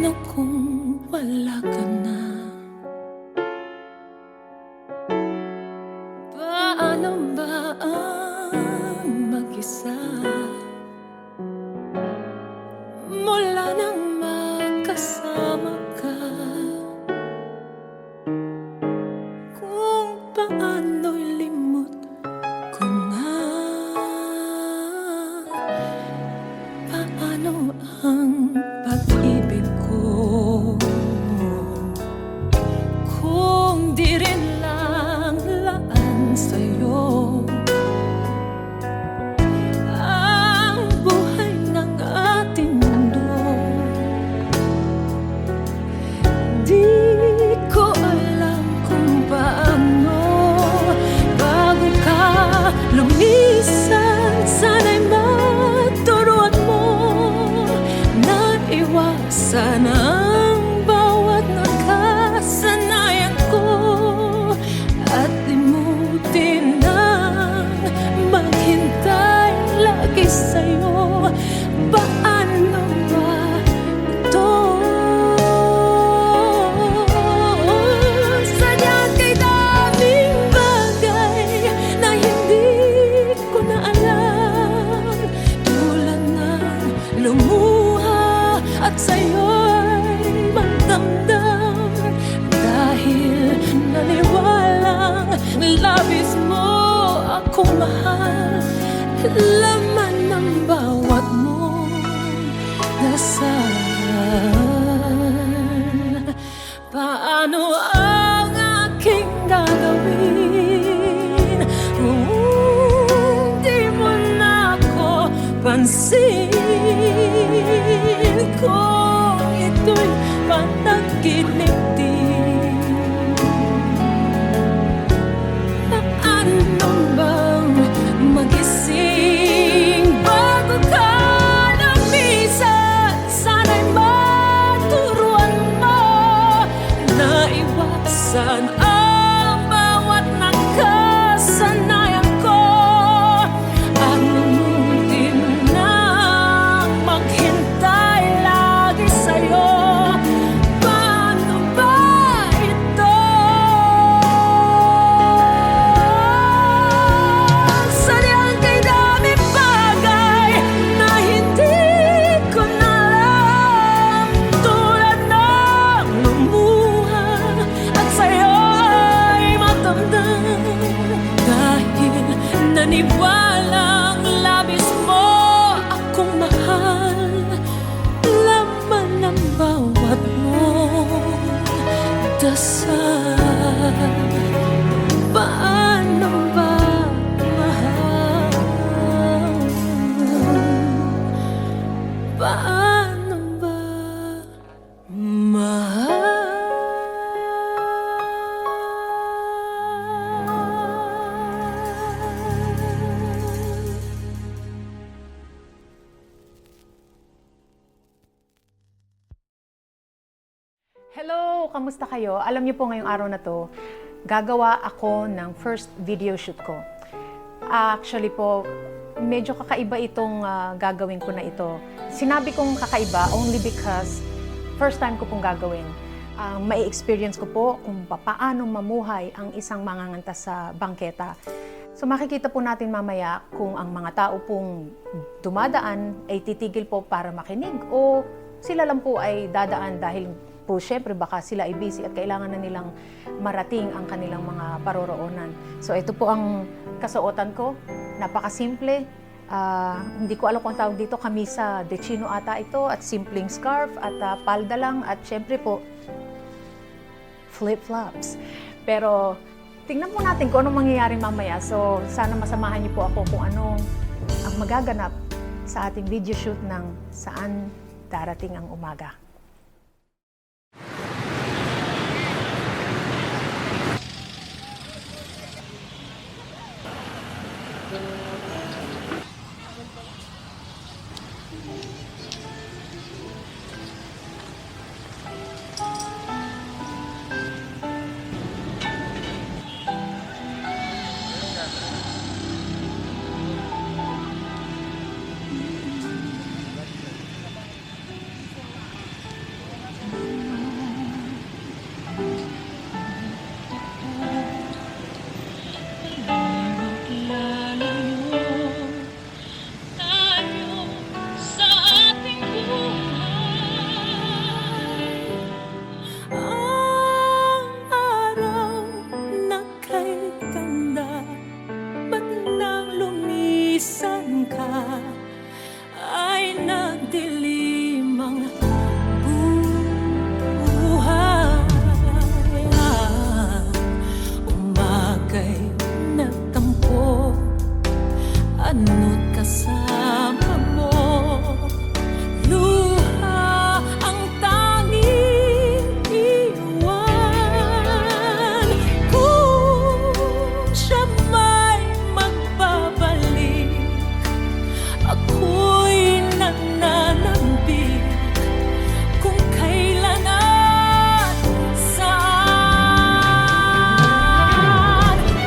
Paano kung wala ka na? Paano ba ang mag-isa? Mula nang makasama ka, kung paano'y limot ko na. Paano ang pag-ibig ko kung di rin lang laan sa'yo ang buhay ng ating mundo? Di ko alam kung paano bago ka lumisan. Sana'y maturuan mo na iwasan ang bawat nakasanayan ko at limutin ang maghintay lagi sa'yo. Paano ba ito? Sadyang kay daming bagay na hindi ko na alam, tulad ng lumuha at sa'yo'y magdamdam, dahil naniwalang labis mo akong mahal. Laman ng bawat mong dasal. Paano ang aking gagawin kung di mo na ako pansin? Kung ito'y panaginip din, paano bang magising bago ka lumisan? Sana'y maturuan mo na iwasan ang bawat nakasanayan ko at lumutin na maghintay lagi sa'yo. Paano ba ito? Sadyang kay daming bagay na hindi ko na alam, tulad ng lumuha at sa'yo'y matamdam, dahil naniwalang labis mo akong mahal. Laman ng bawat mong dasal. Paano ba, mahal? Paano ba, mahal? Hello! Kamusta kayo? Alam niyo po ngayong araw na to, gagawa ako ng first video shoot ko. Actually po, medyo kakaiba itong gagawin ko na ito. Sinabi kong kakaiba only because first time ko pong gagawin. May experience ko po kung paano mamuhay ang isang manganganta sa bangketa. So makikita po natin mamaya kung ang mga tao pong dumadaan ay titigil po para makinig o sila lang po ay dadaan dahil po syempre baka sila ay busy at kailangan na nilang marating ang kanilang mga paroroonan. So ito po ang kasuotan ko, napakasimple. Hindi ko alam kung tawag dito, kamisa de chino ata ito, at simpleng scarf at palda lang, at syempre po flip-flops. Pero tingnan po natin kung anong mangyayari mamaya. So sana masamahan niyo po ako kung ano ang magaganap sa ating video shoot ng Saan Darating ang Umaga. ako'y nananambik kung kailan at saan.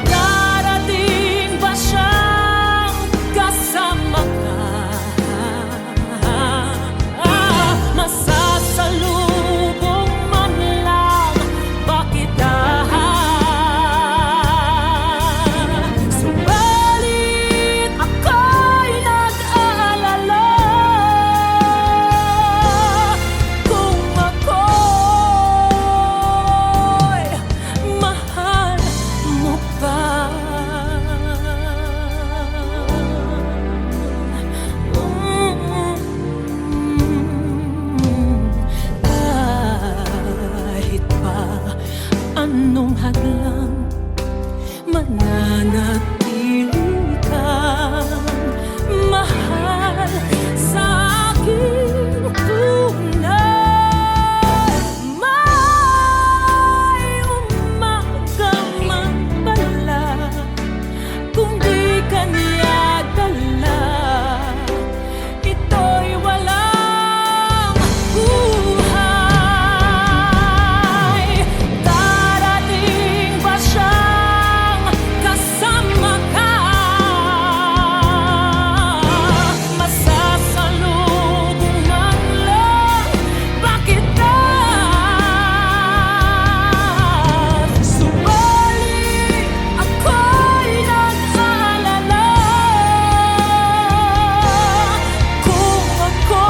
Darating ba siyang kasama ka? Masasalubong man lang ba kita? Subalit ako'y nag-aalala kung ako'y mahal mo pa. Kahit pa anong hadlang, mananatili kang mahal sa aking tunay. May umaga man pala kung di ka niya dala, ito'y walang buhay. Darating ba siyang kasama ka? Masasalubong man lang ba kita? Subalit ako'y nag-aalala kung ako'y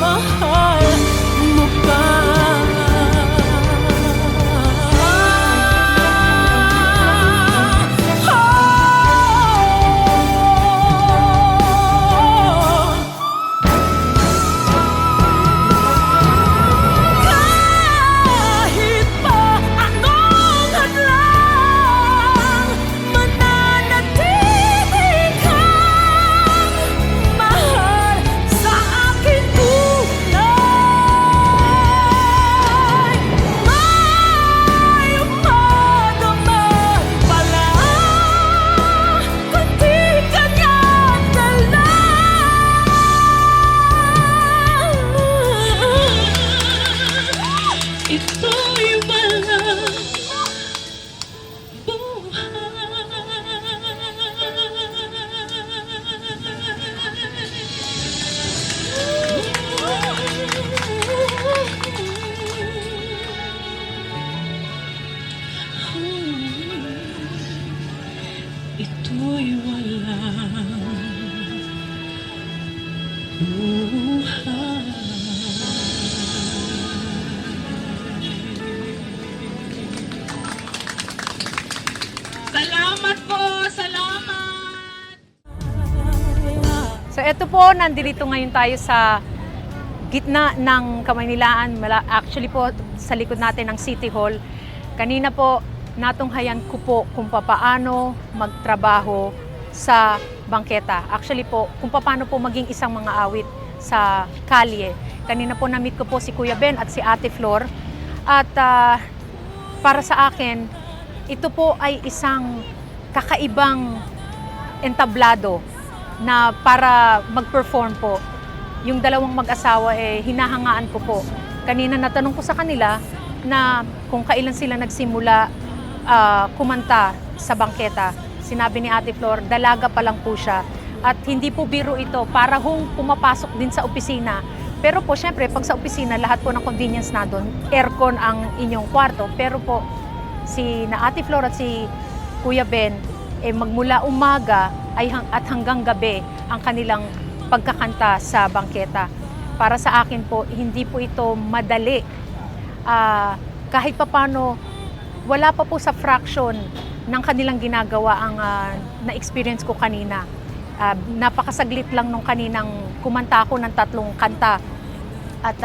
mahal mo pa. Kahit pa anong hadlang, mananatili kang mahal sa aking tunay. May umaga man pala kung di ka niya dala, ito'y walang buhay. Ito'y walang buhay. Salamat po, salamat. So ito po, nandito ngayon tayo sa gitna ng Kamaynilaan. Actually po, sa likod natin ng City Hall. Kanina po, natunghayan ko po kung paano magtrabaho sa bangketa. Actually po, kung paano po maging isang mga awit sa kalye. Kanina po na-meet ko po si Kuya Ben at si Ate Flor. At para sa akin, ito po ay isang kakaibang entablado na para mag-perform po. Yung dalawang mag-asawa hinahangaan ko po. Kanina natanong ko sa kanila na kung kailan sila nagsimula kumanta sa bangketa. Sinabi ni Ate Flor, dalaga pa lang po siya. At hindi po biro ito, para hong pumapasok din sa opisina. Pero po, syempre, pag sa opisina, lahat po ng convenience na doon, aircon ang inyong kwarto. Pero po, si na Ate Flor at si Kuya Ben, magmula umaga at hanggang gabi ang kanilang pagkakanta sa bangketa. Para sa akin po, hindi po ito madali. Kahit papano, wala pa po sa fraction ng kanilang ginagawa ang na-experience ko kanina. Napakasaglit lang nung kaninang kumanta ako ng 3 kanta. At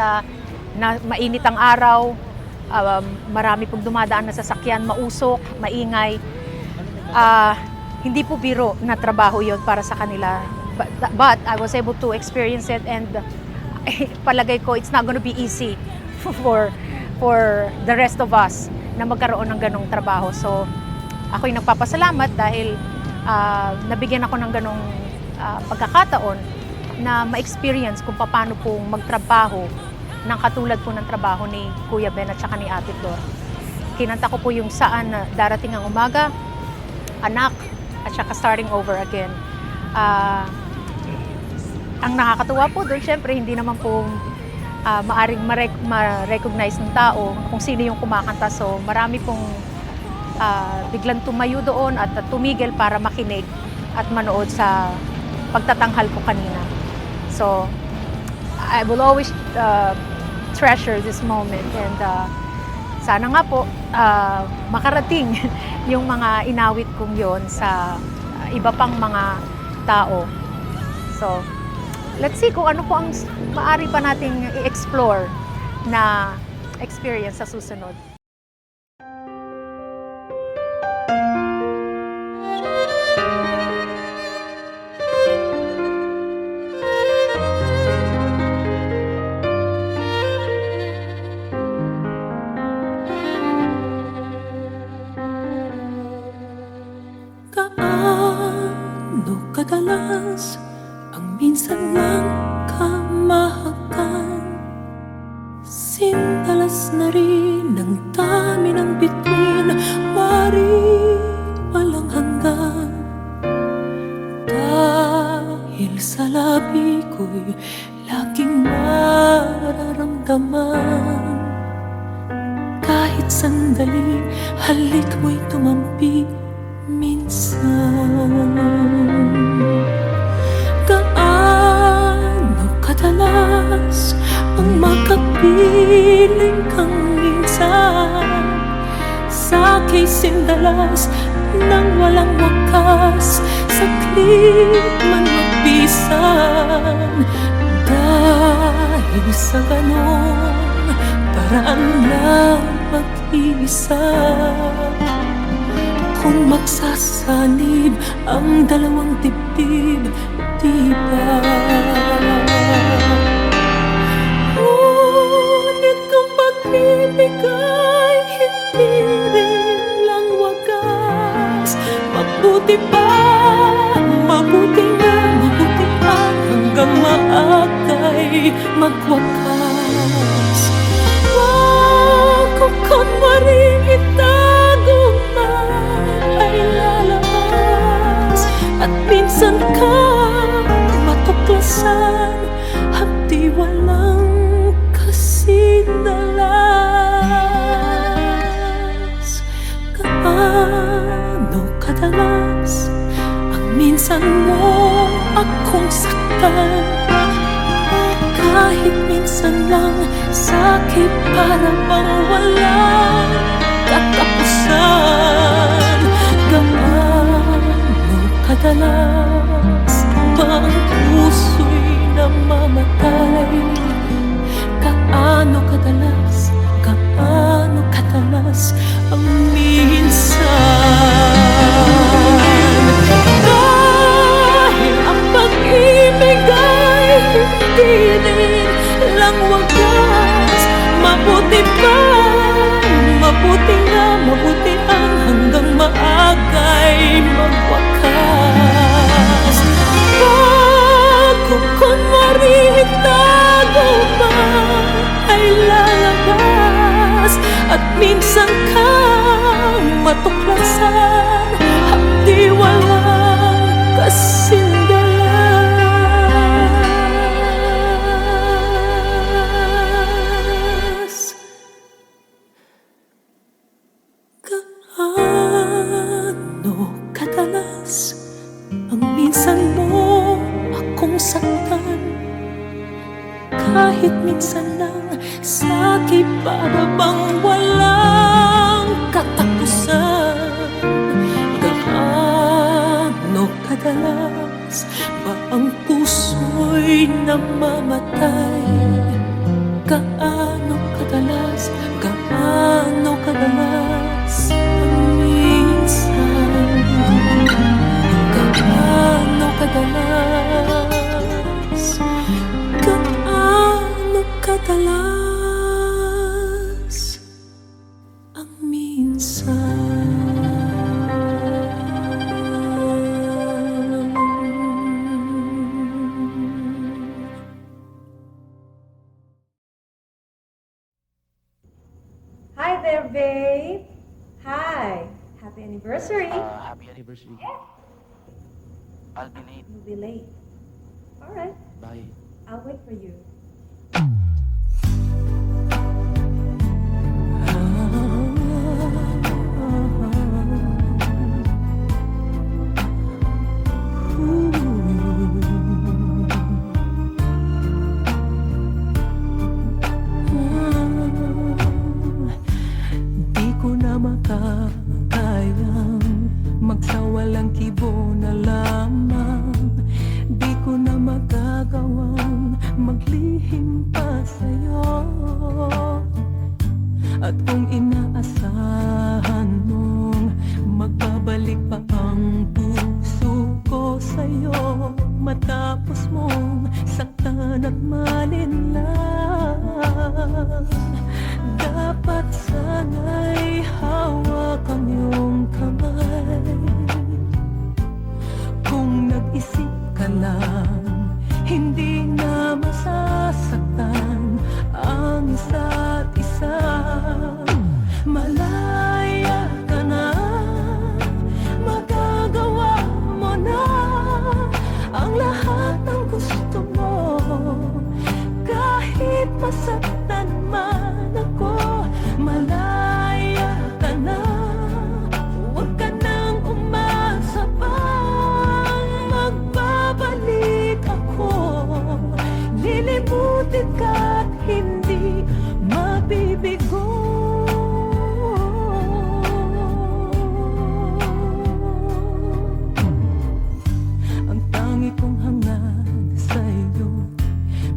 mainit ang araw, marami pong dumadaan na sasakyan, mausok, maingay. Hindi po biro na trabaho yon para sa kanila. But I was able to experience it, and palagay ko it's not gonna be easy for the rest of us na magkaroon ng ganong trabaho. So ako'y nagpapasalamat dahil nabigyan ako ng ganong pagkakataon na ma-experience kung paano po magtrabaho ng katulad po ng trabaho ni Kuya Ben at saka ni Ate Flor. Kinanta ko po yung Saan na Darating ang Umaga, Anak, at saka Starting Over Again. Ang nakakatuwa po doon, syempre, hindi naman po maaring ma-recognize ng tao kung sino yung kumakanta. So marami pong biglang tumayo doon at tumigil para makinig at manood sa pagtatanghal ko kanina. So I will always treasure this moment, and sana nga po makarating yung mga inawit kong yon sa iba pang mga tao. So let's see kung ano po ang maaari pa nating i-explore na experience sa susunod. Gaano kadalas ang minsan lang kamahakan, sindalas na rin ang dami ng bituin, mari walang hanggan. Dahil sa labi ko'y laging mararamdaman, kahit sandali halik mo'y tumampi minsan. Gaano kadalas ang makapiling kang minsan, sa'k'y sindalas nang walang wakas, saglit man magpisan. Dahil sa ganon paraan lang mag-iisa, kung magsasanib ang dalawang dibdib, di ba? Ngunit kung pag-ibig ay hindi rin lang wagas, mabuti pa, mabuti nga, mabuti pa, hanggang maagay magwakas. Wag ko kunwaring itago man ay lalabas, at minsan ka matuklasan, hapdi walang kasinalas. Gaano kadalas ang minsan mo akong saktan, kahit minsan lang sa'kin para bang walang katapusan. Gaano kadalas ba ang puso'y namamatay? Gaano kadalas ang minsan? Dahil ang pag-ibig ay hindi rin lang wagas, mabuti pa, mabuti nga, mabuti ang hanggang maagay magwakas. Bago kunwari itago ba ay lalabas, at minsan kang matuklasan, hapdi walang kasindalas. Gaano kadalas ang minsan mo akong saktan, kahit minsan lang sa'kin para bang walang katapusan. Gaano kadalas ba ang puso'y namamatay? Gaano kadalas ang minsan? Gaano kadalas ang minsan? babe. Hi. Happy anniversary. Happy anniversary. I'll be late. You'll be late. All right. Bye. I'll wait for you. Di ko na makakayang magsawalang kibo na lamang. Di ko na magagawang maglihim pa sa'yo. At kung inaasahan mong magbabalik pa ang puso ko sa'yo, matapos mong saktan at malinlang, dapat sana'y hawak ang iyong kamay. Kung nag-isip ka lang, hindi na masasaktan ang isa't isa. Malaya ka na, magagawa mo na ang lahat ng gusto mo. Kahit masaktan man ako, malaya ka na. Huwag ka nang umasa pang magbabalik ako. Lilimutin ka't hindi mabibigo. Ang tangi kong hangad sa'yo,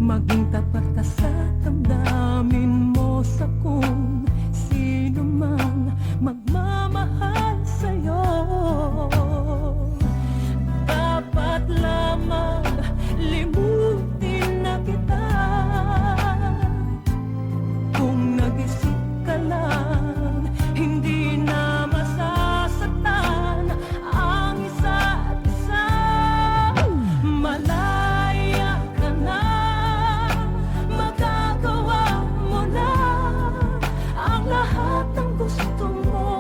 maging tapat ka sa damdamin mo sa kung sino mang magmamahal sa'yo. Dapat lamang limutin na kita. Kung nag-isip ka lang, hindi na masasaktan ang isa't isa. Malaya ka na, magagawa mo na ang lahat ng gusto mo.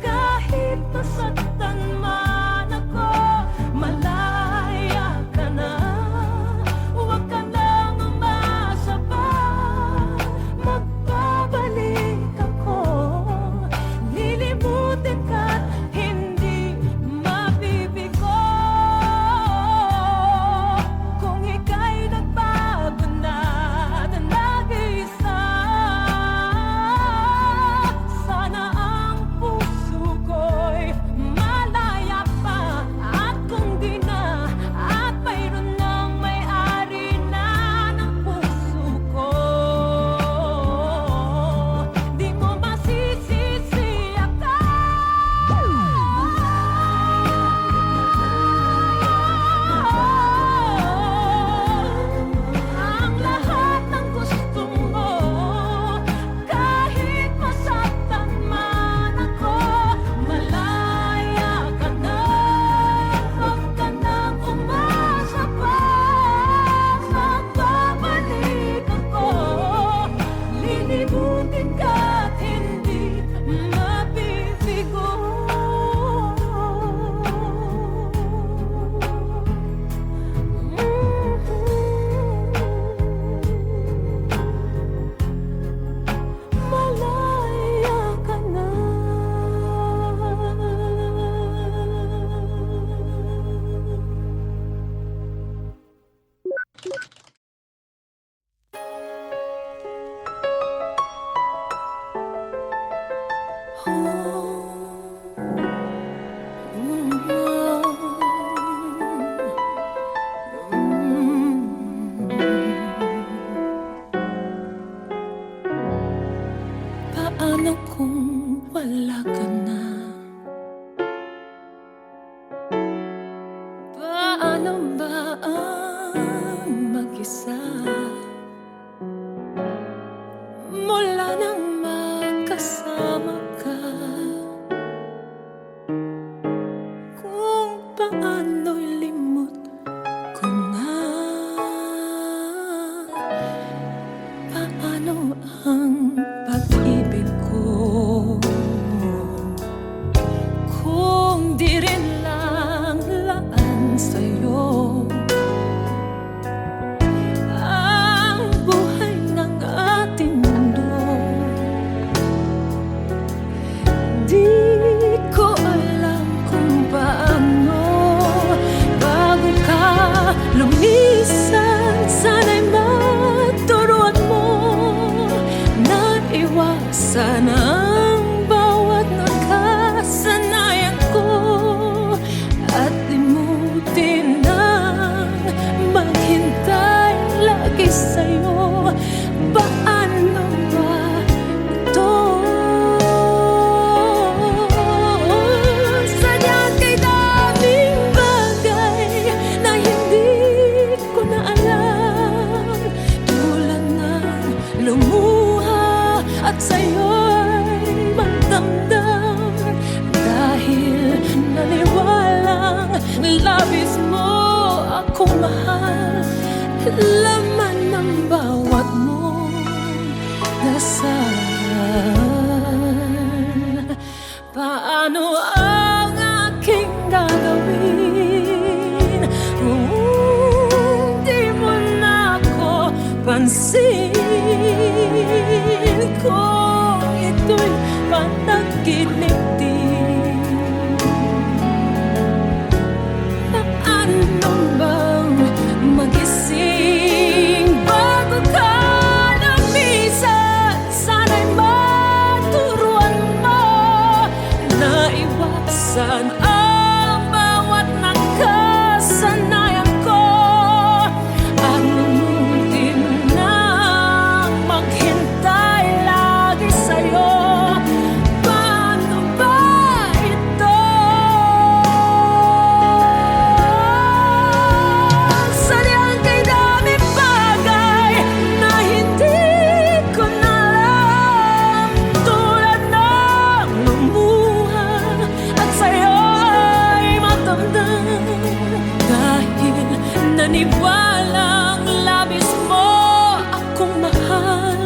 Kahit masaktan man ako, malaya ka na. Huwag ka nang umasa pa, magbabalik ako. Lilimutin ka't hindi mabibigo. Kung ika'y nagbago na at nag-iisa, sana ang puso ko'y malaya pa. At kung di na, at mayroon ng may-ari na ng puso ko, di mo masisisi ako. Ang lahat ng gusto mo, kahit masaktan man ako, malaya ka na. Huwag ka nang umasa pa, magbabalik ako. Lilimutin ka't hindi mabibigo. Malaya ka na. Paano kung wala ka na? Paano ba ang mag-isa? Mula nang makasama ka, kung paano'y limot ko na. Paano ang pag-ibig ko? laman ng bawat mong dasal. Paano ang aking gagawin kung di mo na ako pansin? Kung ito'y panaginip din, paano bang magising bago ka lumisan? Sana'y maturuan mo na iwasan ang bawat nakasanayan ko at lumutin na maghintay lagi sa'yo. Paano ba ito? Sadyang kay daming bagay na hindi ko na alam, tulad ng lumuha at sa'yo'y matamdam. Dahil naniwalang labis mo akong mahal,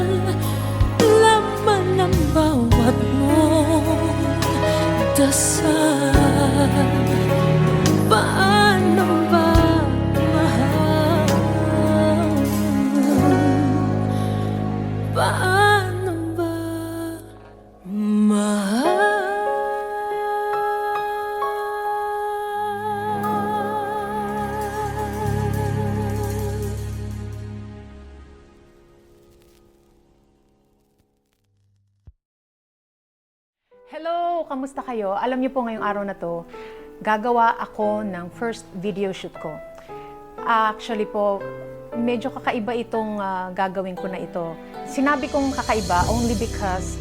laman ng bawat mong dasal. Paano ba mahal? Paano ba mahal? Hello! Kamusta kayo? Alam niyo po ngayong araw na to, gagawa ako ng first video shoot ko. Actually po, medyo kakaiba itong gagawin ko na ito. Sinabi kong kakaiba only because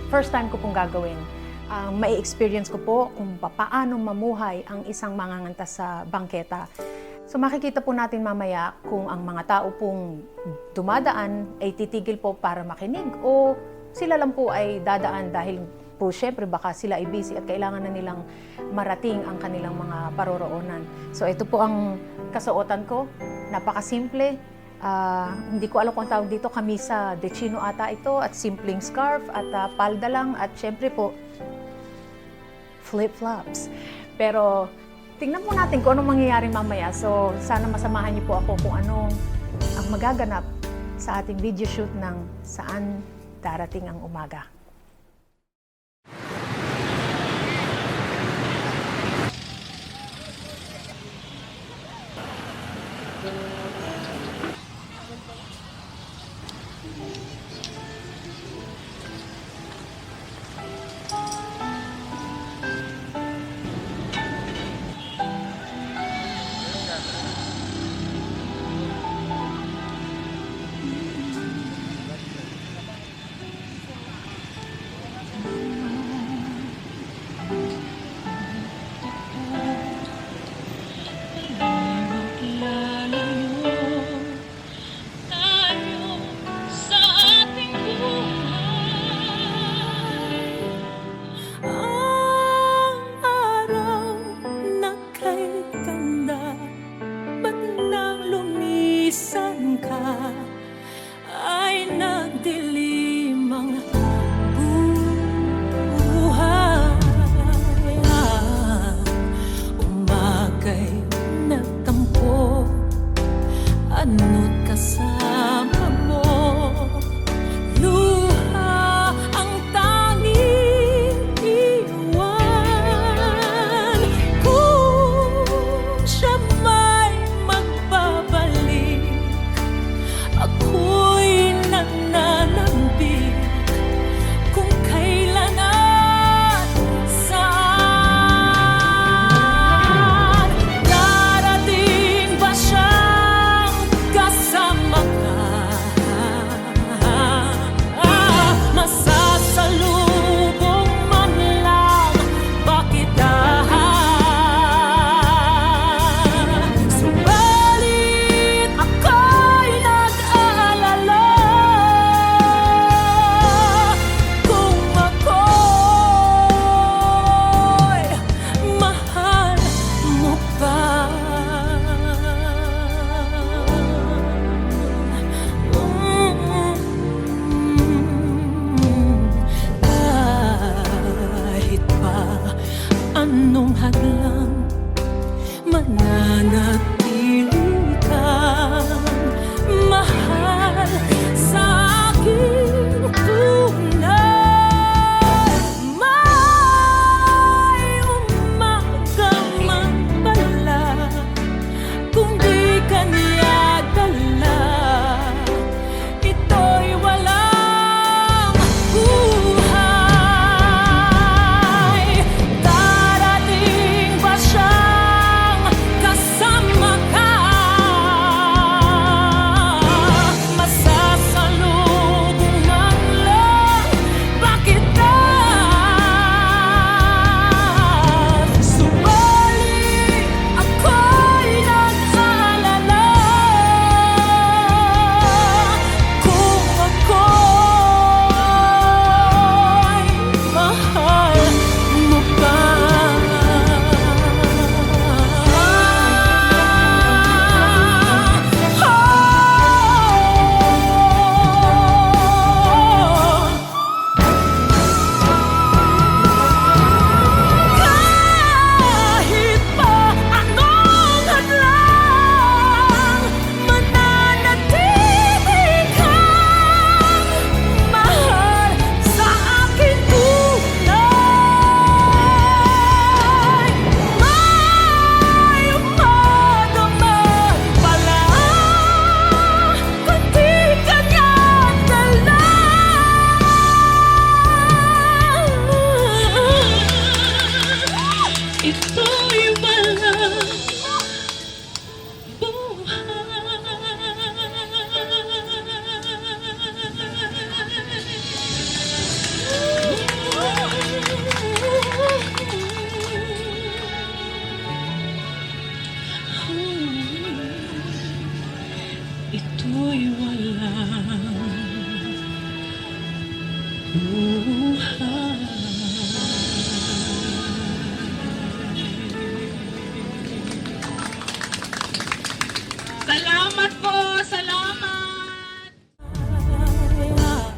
first time ko pong gagawin. May experience ko po kung paano mamuhay ang isang manganganta sa bangketa. So makikita po natin mamaya kung ang mga tao pong dumadaan ay titigil po para makinig o sila lang po ay dadaan dahil po syempre baka sila ay busy at kailangan na nilang marating ang kanilang mga paroroonan. So ito po ang kasuotan ko, napakasimple. Hindi ko alam kung tawag dito, kamisa de chino ata ito at simpleng scarf at palda lang at syempre po flip-flops. Pero tingnan po natin kung anong mangyayari mamaya. So sana masamahan niyo po ako kung ano ang magaganap sa ating video shoot ng Saan Darating ang Umaga. Maglalayo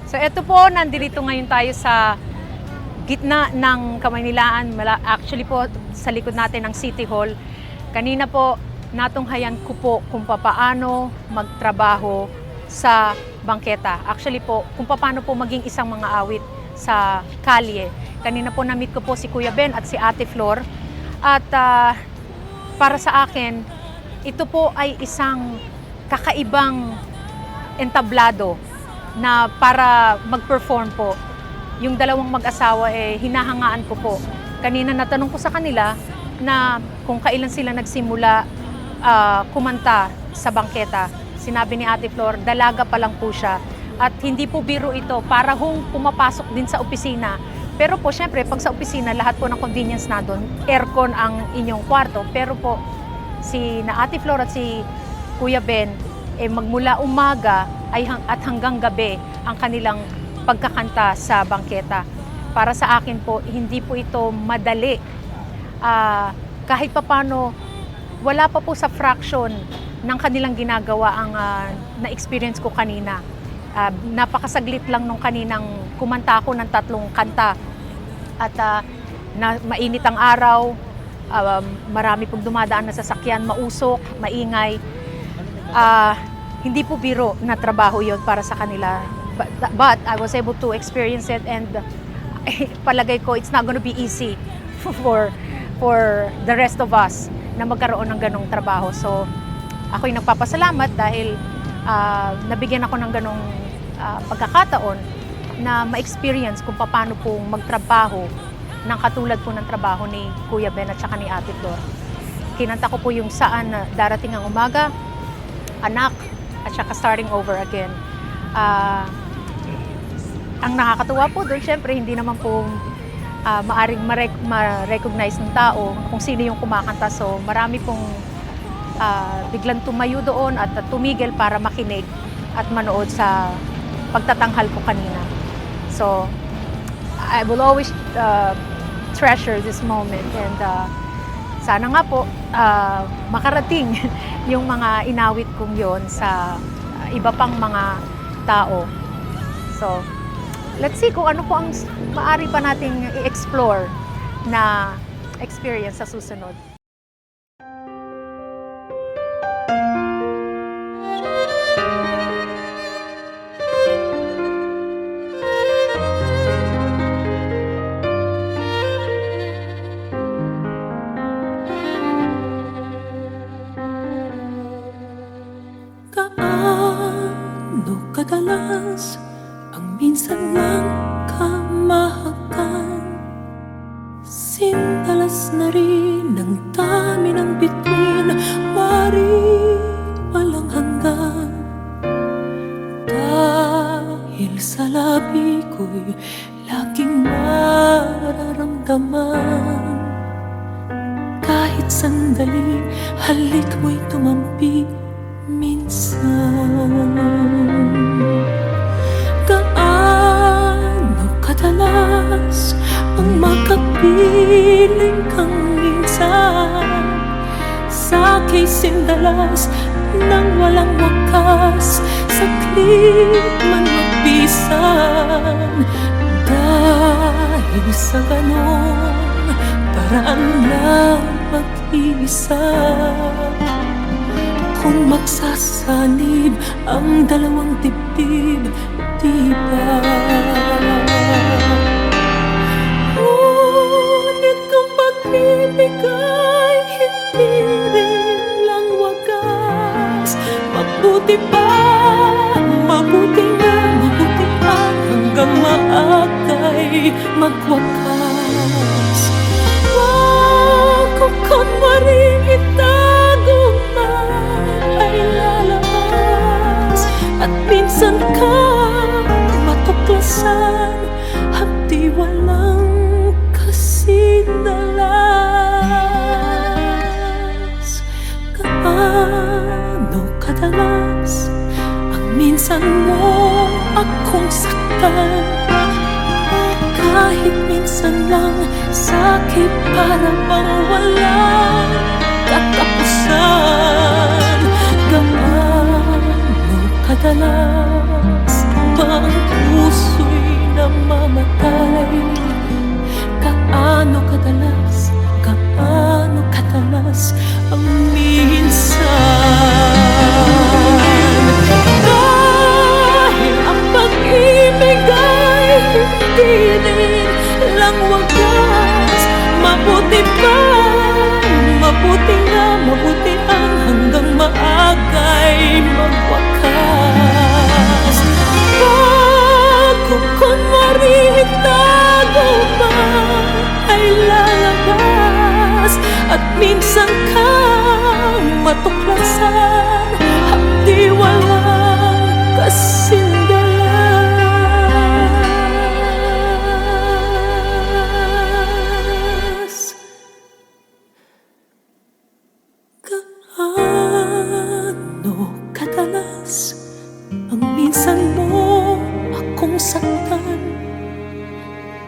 So ito po, nandito ngayon tayo sa gitna ng Kamaynilaan. Actually po, sa likod natin ng City Hall. Kanina po, natunghayan ko po kung paano magtrabaho sa bangketa. Actually po, kung paano po maging isang mga awit sa kalye. Kanina po na-meet ko po si Kuya Ben at si Ate Flor. At para sa akin, ito po ay isang kakaibang entablado na para mag-perform po. Yung dalawang mag-asawa hinahangaan ko po. Kanina natanong ko sa kanila na kung kailan sila nagsimula kumanta sa bangketa. Sinabi ni Ate Flor, dalaga pa lang po siya. At hindi po biro ito, para hong pumapasok din sa opisina. Pero po, syempre, pag sa opisina, lahat po ng convenience na doon, aircon ang inyong kwarto. Pero po, si na Ate Flor at si Kuya Ben, magmula umaga at hanggang gabi ang kanilang pagkakanta sa bangketa. Para sa akin po, hindi po ito madali. Kahit papano, wala pa po sa fraction ng kanilang ginagawa ang na-experience ko kanina. Napakasaglit lang nung kaninang kumanta ako ng 3 kanta. At mainit ang araw, marami pong dumadaan na sasakyan, mausok, maingay. Hindi po biro na trabaho yon para sa kanila. But I was able to experience it, and palagay ko it's not gonna be easy for the rest of us na magkaroon ng ganong trabaho. So ako'y nagpapasalamat dahil nabigyan ako ng ganong pagkakataon na ma-experience kung paano po magtrabaho ng katulad po ng trabaho ni Kuya Ben at saka ni Ate Flor. Kinanta ko po yung Saan Darating ang Umaga, Anak, at saka Starting Over Again. Ang nakakatuwa po doon, syempre, hindi naman po maaring ma-recognize ng tao kung sino yung kumakanta. So marami pong biglang tumayo doon at tumigil para makinig at manood sa pagtatanghal ko kanina. So I will always treasure this moment, and sana nga po makarating yung mga inawit kong yon sa iba pang mga tao. So let's see kung ano po ang maaari pa nating i-explore na experience sa susunod. Gaano kadalas ang minsan lang kamahakan, sindalas na rin ang dami ng bituin, mari walang hanggan. Dahil sa labi ko'y laging mararamdaman, kahit sandali halik mo'y tumampi minsan. Gaano kadalas ang makapiling kang minsan, sa'k'y sindalas nang walang wakas, saglit man magpisan. Dahil sa ganon paraan lang mag-isa, kung magsasanib ang dalawang dibdib, di ba? Ngunit kung pag-ibig ay hindi rin lang wagas, mabuti pa, mabuti nga, mabuti pa, hanggang maagay magwakas. Wag ko kunwaring itago ay lalabas, at minsan ka matuklasan, hapdi walang kasinalas. Gaano kadalas ang minsan mo akong saktan, kahit minsan lang sakit para bang walang katapusan. Gaano kadalas ba ang puso'y namamatay? Gaano kadalas ang minsan? Dahil ang pag-ibig ay hindi rin lang wagas. Mabuti ang hanggang maagay magwakas. Bago kunwari tago pa ay lalabas, at minsan kang matuklasan, hapdi walang kasindalas. Gaano kadalas ang minsan mo akong saktan?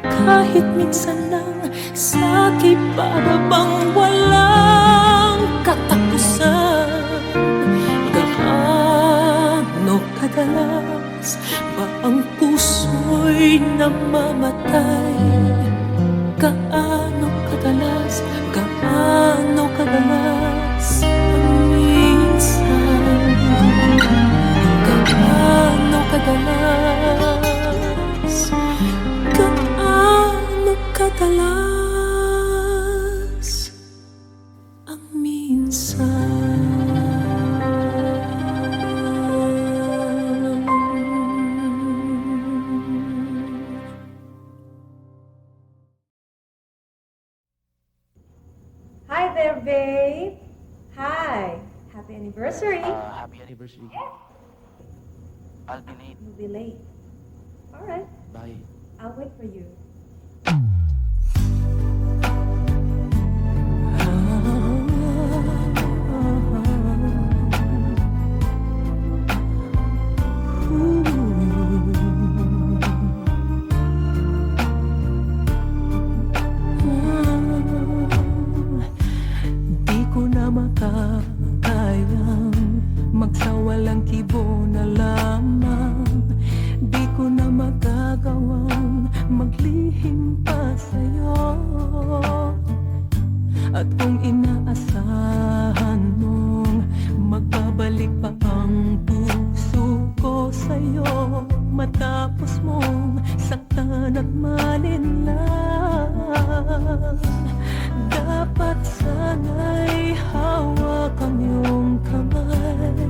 Kahit minsan lang, sakit para bang walang katapusan. Gaano kadalas ba ang puso'y namamatay? Gaano kadalas ang minsan? Gaano kadalas ang minsan? Hi there, babe. Hi. Happy anniversary. Happy anniversary. I'll be late. You'll be late. All right. Bye. I'll wait for you. Di ko na makakayang magsawalang kibo na lamang. Di ko na magagawang maglihim pa sa'yo. At kung inaasahan mong magbabalik pa ang puso ko sa'yo, matapos mong saktan at malinlang, dapat sana'y hawak ang iyong kamay.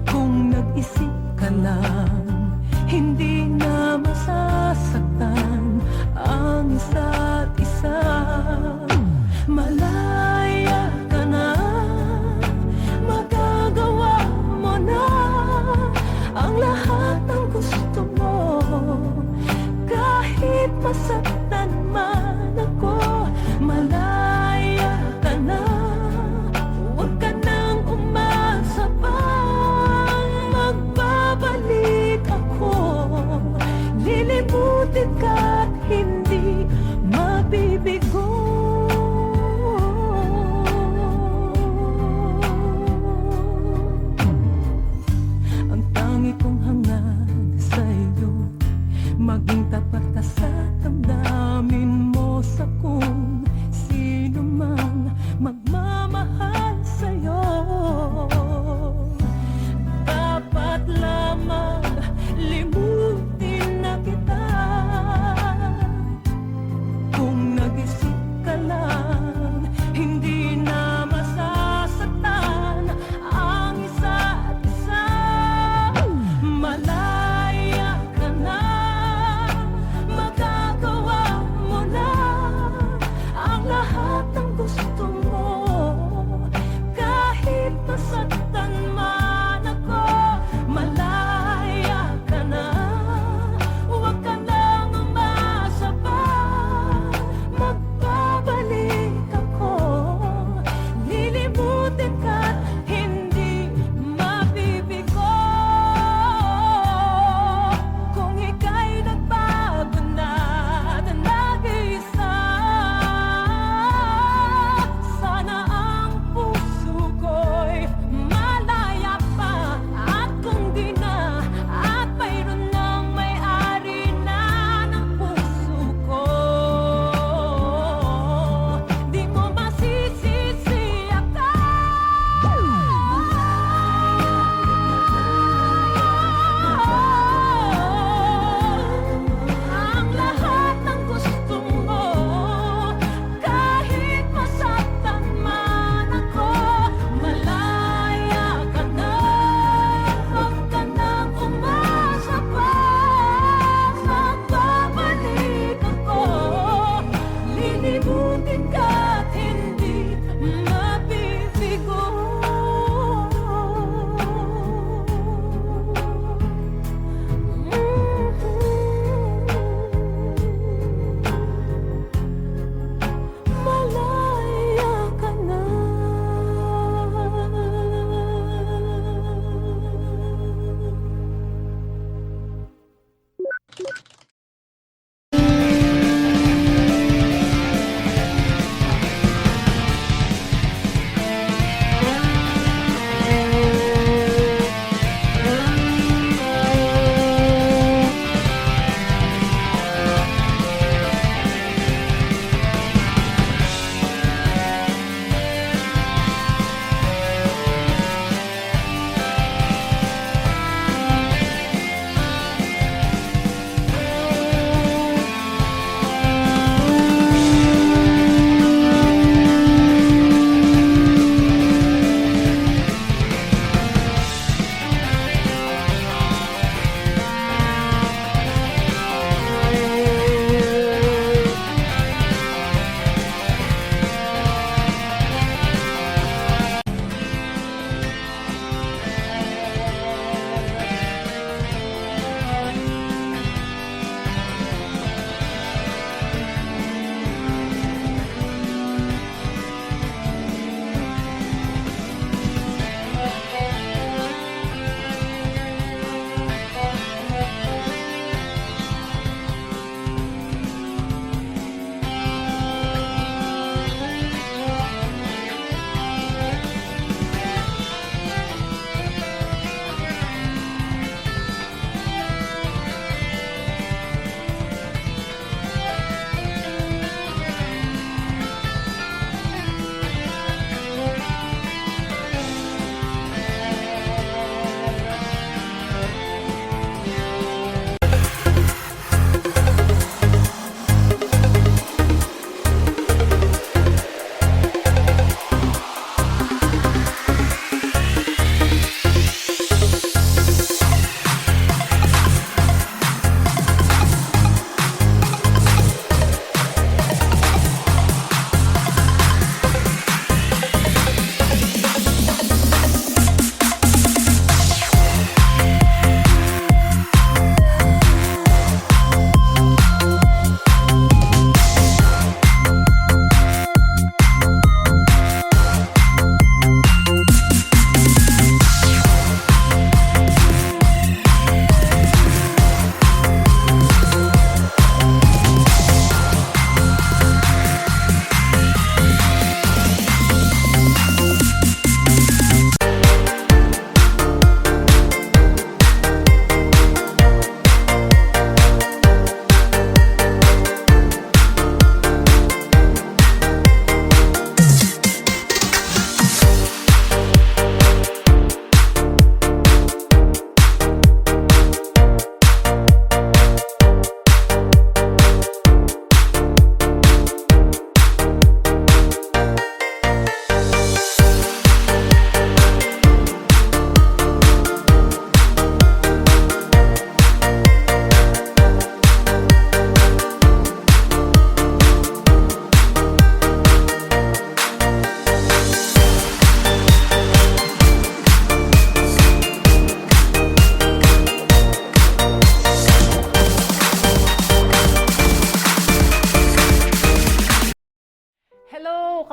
Kung nag-isip ka lang, hindi na masasaktan ang isa't isa. Malaya ka na, magagawa mo na ang lahat ng gusto mo. Kahit masaktan man ako, malaya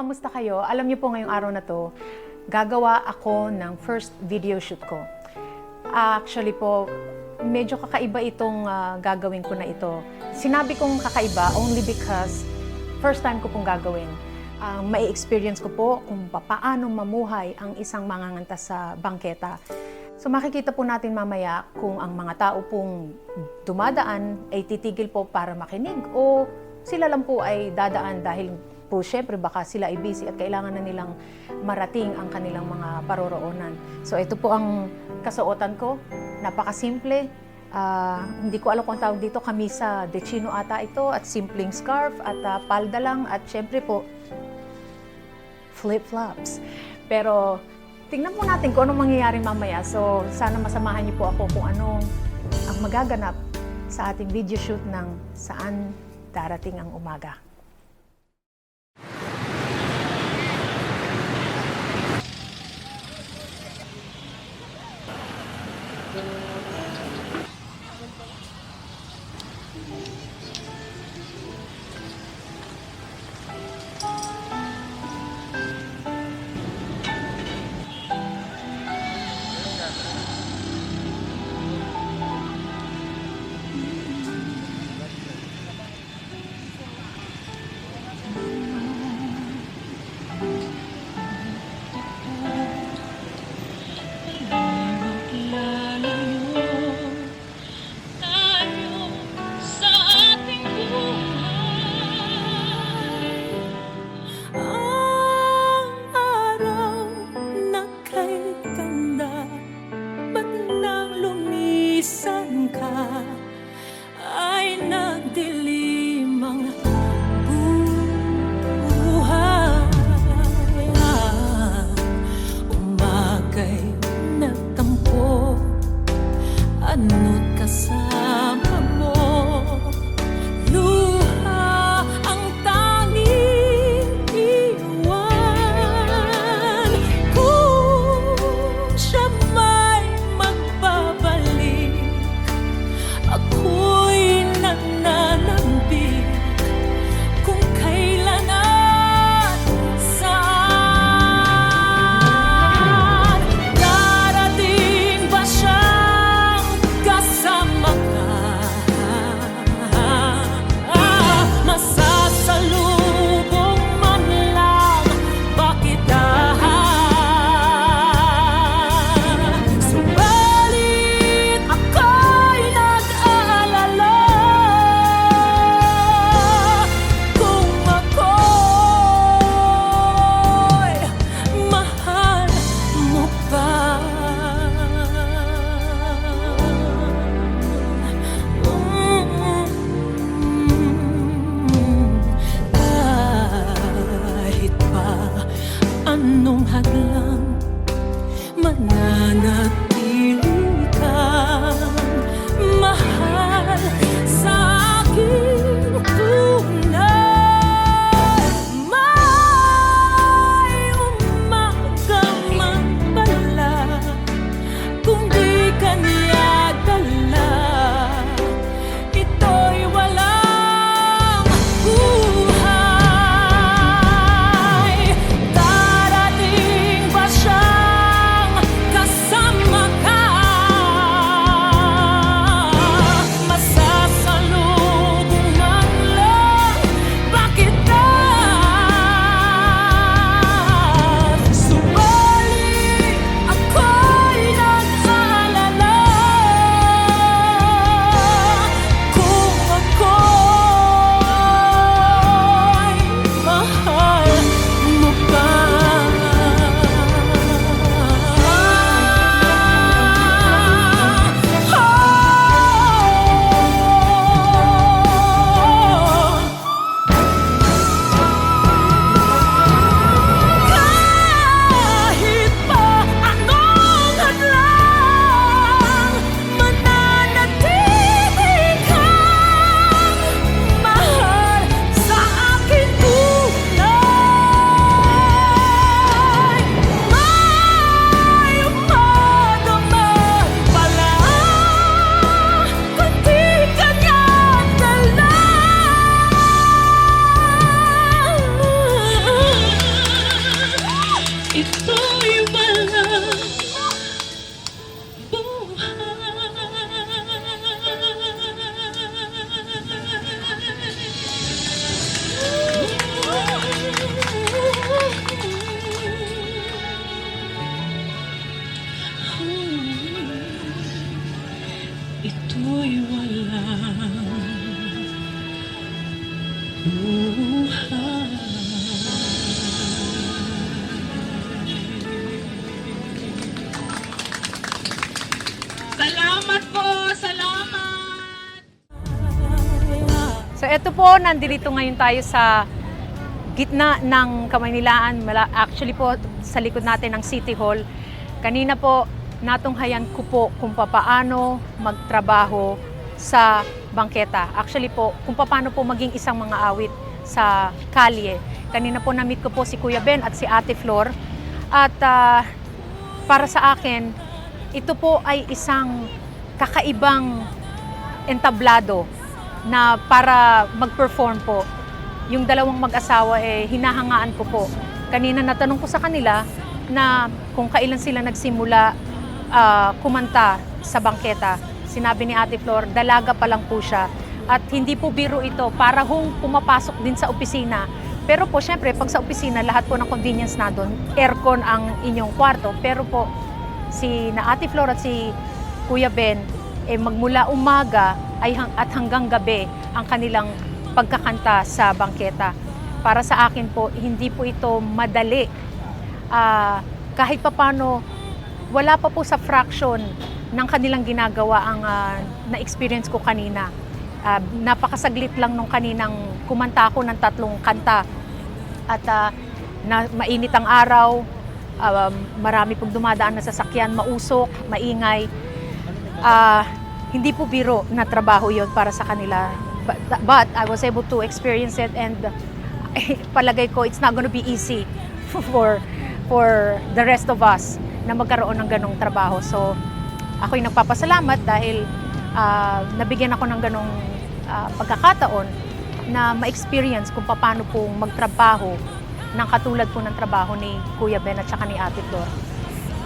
kamusta kayo? Alam niyo po ngayong araw na to, gagawa ako ng first video shoot ko. Actually po, medyo kakaiba itong gagawin ko na ito. Sinabi kong kakaiba only because first time ko pong gagawin. May experience ko po kung paano mamuhay ang isang manganganta sa bangketa. So makikita po natin mamaya kung ang mga tao pong dumadaan ay titigil po para makinig o sila lang po ay dadaan dahil po syempre baka sila ay busy at kailangan na nilang marating ang kanilang mga paroroonan. So ito po ang kasuotan ko, napakasimple. Hindi ko alam kung ang tawag dito, kamisa de chino ata ito at simpleng scarf at palda lang at syempre po flip-flops. Pero tingnan po natin kung anong mangyayari mamaya. So sana masamahan niyo po ako kung ano ang magaganap sa ating video shoot ng Saan Darating ang Umaga. Ang araw na kay ganda, ba't nang lumisan ka ay nagdilim ang buhay. Umagay nagtampo, ano't kasama mo. Luha ang tanging iwan. Kung siya may magbabalik, ako'y nananambik kung kailan at saan. Darating ba siyang kasama ka? Masasalubong man lang ba kita? Subalit ako'y nag-aalala kung ako'y mahal mo pa. Kahit pa anong hadlang, mananatili kang mahal sa aking tunay. May umaga man pala kung di ka niya dala, ito'y walang buhay. Darating ba siyang kasama ka? ito'y walang buhay. Salamat po! Salamat! So ito po, nandito ngayon tayo sa gitna ng Kamaynilaan. Actually po, sa likod natin ng City Hall. Kanina po, natunghayan ko po kung paano magtrabaho sa bangketa. Actually po, kung paano po maging isang mga awit sa kalye. Kanina po na-meet ko po si Kuya Ben at si Ate Flor. At para sa akin, ito po ay isang kakaibang entablado na para mag-perform po. Yung dalawang mag-asawa hinahangaan ko po. Kanina natanong ko sa kanila na kung kailan sila nagsimula kumanta sa bangketa. Sinabi ni Ate Flor, dalaga pa lang po siya. At hindi po biro ito, para pumapasok din sa opisina. Pero po, syempre, pag sa opisina, lahat po ng convenience na doon, aircon ang inyong kwarto. Pero po, si na Ate Flor at si Kuya Ben, magmula umaga at hanggang gabi ang kanilang pagkakanta sa bangketa. Para sa akin po, hindi po ito madali. Kahit papano, wala pa po sa fraction ng kanilang ginagawa ang na-experience ko kanina. Napakasaglit lang nung kaninang kumanta ako ng 3 kanta. At mainit ang araw, marami pong dumadaan na sasakyan, mausok, maingay. Hindi po biro na trabaho yon para sa kanila. But I was able to experience it, and palagay ko it's not gonna be easy for the rest of us na magkaroon ng ganong trabaho. So ako'y nagpapasalamat dahil nabigyan ako ng ganong pagkakataon na ma-experience kung paano po magtrabaho ng katulad po ng trabaho ni Kuya Ben at saka ni Ate Flor.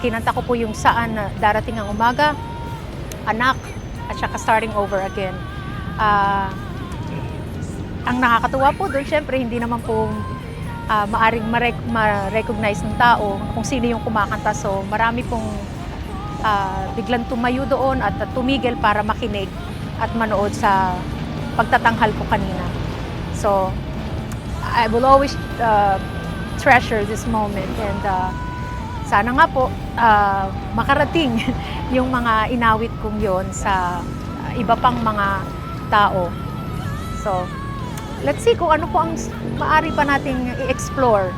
Kinanta ko po yung Saan Darating ang Umaga, Anak, at saka Starting Over Again. Ang nakakatuwa po doon, syempre, hindi naman po maaring ma-recognize ng tao kung sino yung kumakanta. So marami pong biglang tumayo doon at tumigil para makinig at manood sa pagtatanghal ko kanina. So I will always treasure this moment, and sana nga po makarating yung mga inawit kong yon sa iba pang mga tao. So let's see kung ano po ang maaari pa nating i-explore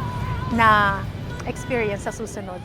na experience sa susunod.